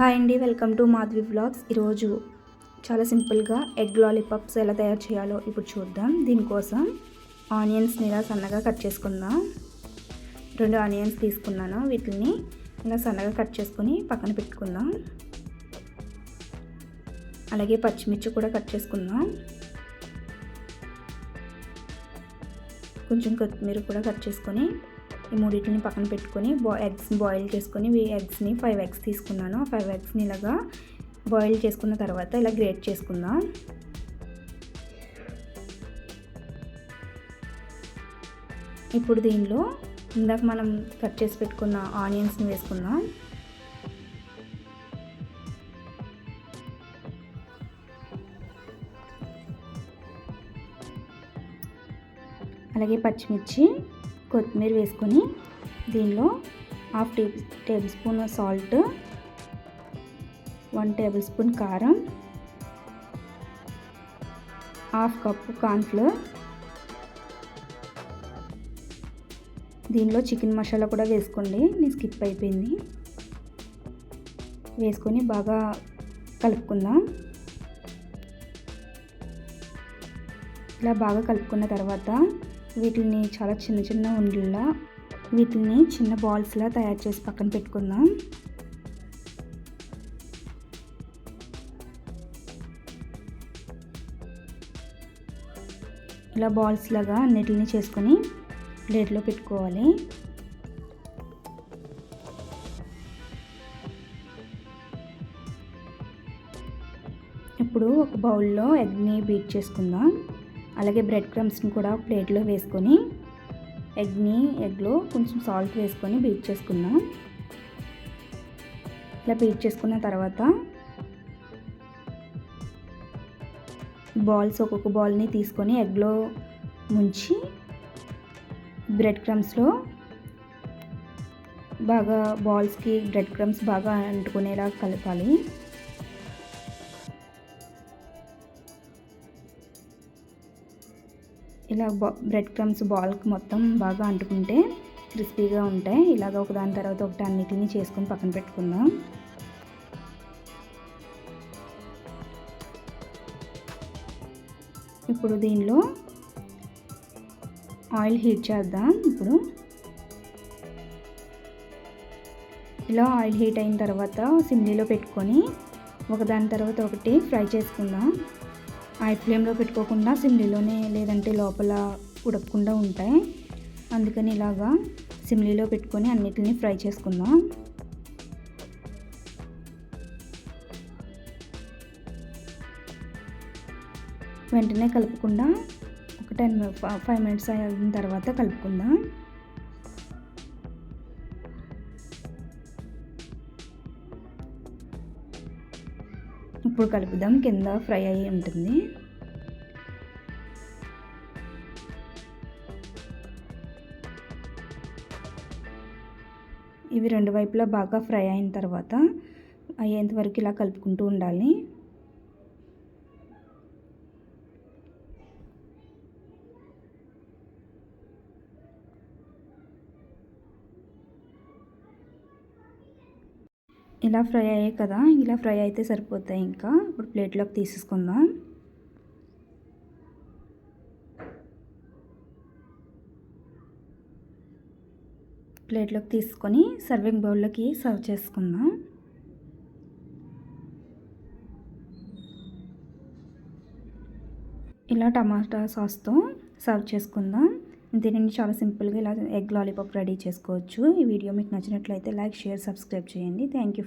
Hi అండి, welcome to Madhavi vlogs. ఈరోజు చాలా సింపుల్గా ఎగ్ లాలీపాప్స్ ఎలా తయారు చేయాలో ఇప్పుడు చూద్దాం. దీనికోసం ఆనియన్స్ని ఇలా సన్నగా కట్ చేసుకుందాం. 2 ఆనియన్స్ తీసుకున్నాను. వీటిని ఇలా సన్నగా కట్ చేసుకొని పక్కన పెట్టుకుందాం. అలాగే పచ్చిమిర్చి కూడా కట్ చేసుకుందాం. కొంచెం కొత్తిమీర కూడా కట్ చేసుకొని ఈ మూడింటిని పక్కన పెట్టుకొని ఎగ్స్ బాయిల్ చేసుకొని ఈ ఎగ్స్ని 5 ఎగ్స్ తీసుకున్నాను. 5 ఎగ్స్ని ఇలాగా బాయిల్ చేసుకున్న తర్వాత ఇలా గ్రేట్ చేసుకుందాం. ఇప్పుడు దీనిలో ఇందాక మనం కట్ చేసి పెట్టుకున్న ఆనియన్స్ని వేసుకుందాం. అలాగే పచ్చిమిర్చి, కొత్తిమీర వేసుకొని దీనిలో 1/2 table spoon salt, 1 table spoon కారం, 1/2 కప్పు కార్న్ఫ్లోర్, దీనిలో చికెన్ మసాలా కూడా వేసుకోండి, నేను స్కిప్ అయిపోయింది. వేసుకొని బాగా కలుపుకుందాం. ఇలా బాగా కలుపుకున్న తర్వాత వీటిని చాలా చిన్న ఉండల్లా వీటిని చిన్న బాల్స్లా తయారు చేసి పక్కన పెట్టుకుందాం. ఇలా బాల్స్ లాగా అన్నిటిని చేసుకొని ప్లేట్లో పెట్టుకోవాలి. ఇప్పుడు ఒక బౌల్లో ఎగ్ని బీట్ చేసుకుందాం. అలాగే బ్రెడ్ క్రమ్స్ని కూడా ప్లేట్లో వేసుకొని ఎగ్లో కొంచెం సాల్ట్ వేసుకొని బీట్ చేసుకుందాం. ఇలా బీట్ చేసుకున్న తర్వాత ఒక్కొక్క బాల్ని తీసుకొని ఎగ్లో ముంచి బ్రెడ్ క్రమ్స్లో బాగా బాల్స్కి బ్రెడ్ క్రమ్స్ బాగా అంటుకునేలా కలపాలి. ఇలా బ్రెడ్ క్రమ్స్ బాల్కి మొత్తం బాగా అంటుకుంటే క్రిస్పీగా ఉంటాయి. ఇలాగ ఒకదాని తర్వాత ఒకటి అన్నిటిని చేసుకొని పక్కన పెట్టుకుందాం. ఇప్పుడు దీనిలో ఆయిల్ హీట్ చేద్దాం. ఇప్పుడు ఇలా ఆయిల్ హీట్ అయిన తర్వాత సిమ్లీలో పెట్టుకొని ఒకదాని తర్వాత ఒకటి ఫ్రై చేసుకుందాం. హై ఫ్లేమ్లో పెట్టుకోకుండా సిమ్లీలోనే, లేదంటే లోపల ఉడకకుండా ఉంటాయి. అందుకని ఇలాగా సిమ్లీలో పెట్టుకొని అన్నిటిని ఫ్రై చేసుకుందాం. వెంటనే కలుపుకుండా ఒక 5 మినిట్స్ అయిన తర్వాత కలుపుకుందాం. ఇప్పుడు కలుపుదాం, కింద ఫ్రై అయ్యి ఉంటుంది. ఇవి 2 వైపులా బాగా ఫ్రై అయిన తర్వాత అయ్యేంత వరకు ఇలా కలుపుకుంటూ ఉండాలి. ఇలా ఫ్రై అయ్యాయి కదా, ఇలా ఫ్రై అయితే సరిపోతాయి. ఇంకా ఇప్పుడు ప్లేట్లోకి తీసేసుకుందాం. ప్లేట్లోకి తీసుకొని సర్వింగ్ బౌల్లోకి సర్వ్ చేసుకుందాం. ఇలా టమాటా సాస్తో సర్వ్ చేసుకుందాం. దీనిని చాలా సింపుల్గా ఇలా ఎగ్ లాలీపాప్ రెడీ చేసుకోవచ్చు. ఈ వీడియో మీకు నచ్చినట్లయితే లైక్, షేర్, సబ్స్క్రైబ్ చేయండి. Thank you.